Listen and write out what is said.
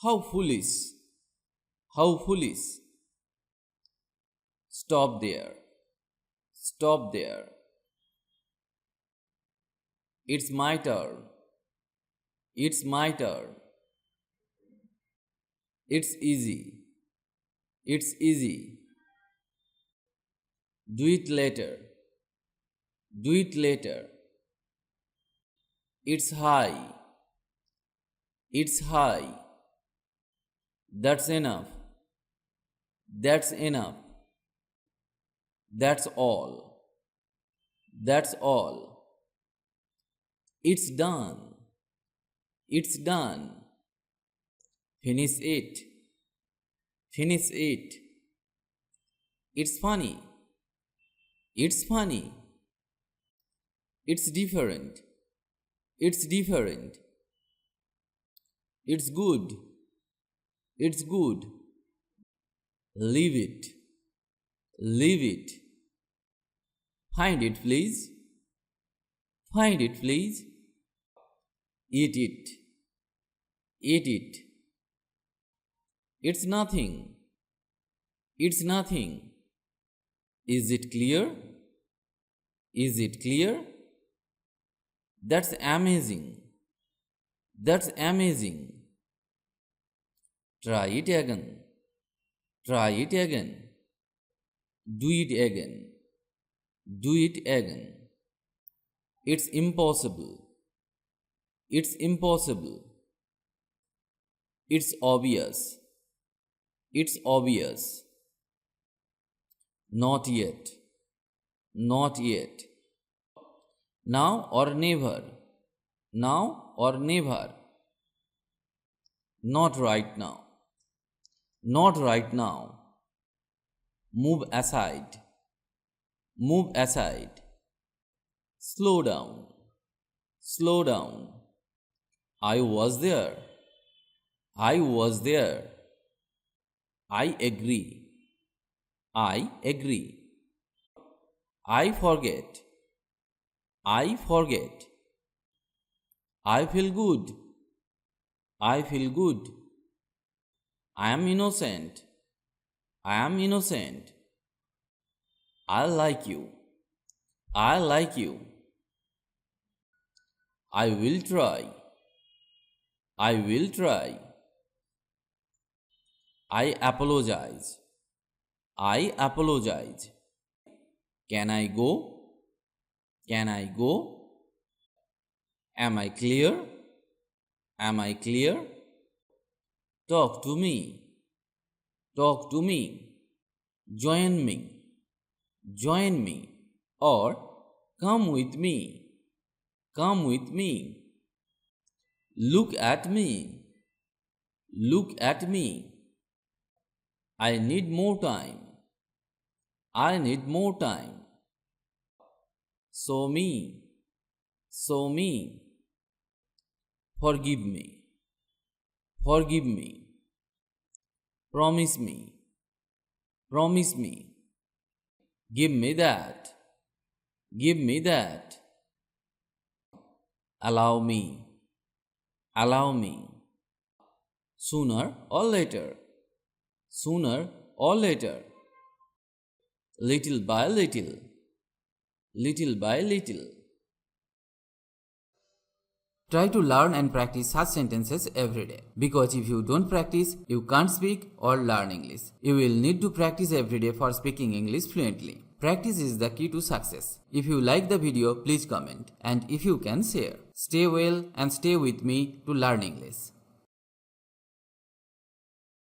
How foolish! How foolish! Stop there. Stop there. It's my turn. It's my turn. It's easy. It's easy. Do it later. Do it later. It's high. It's high. That's enough. That's enough. That's all. That's all. It's done. It's done. Finish it. Finish it. It's funny. It's funny. It's different. It's different. It's good. It's good. Leave it. Leave it. Find it, please. Find it, please. Eat it. Eat it. It's nothing. It's nothing. Is it clear? Is it clear? That's amazing. That's amazing. Try it again. Try it again. Do it again. Do it again. It's impossible. It's impossible. It's obvious. It's obvious. Not yet. Not yet. Now or never. Now or never. Not right now. Not right now. Move aside. Move aside. Slow down. Slow down. I was there. I was there. I agree. I agree. I forget. I forget. I feel good. I feel good. I am innocent. I am innocent. I like you. I like you. I will try. I will try. I apologize. I apologize. Can I go? Can I go? Am I clear? Am I clear? Talk to me. Talk to me. Join me. Join me. Or come with me. Come with me. Look at me. Look at me. I need more time. I need more time. Show me. Show me. Forgive me. Forgive me. Promise me. Promise me. Give me that. Give me that. Allow me. Allow me. Sooner or later. Sooner or later. Little by little. Little by little. Try to learn and practice such sentences every day. Because if you don't practice, you can't speak or learn English. You will need to practice every day for speaking English fluently. Practice is the key to success. If you like the video, please comment. And if you can, share. Stay well and stay with me to learn English.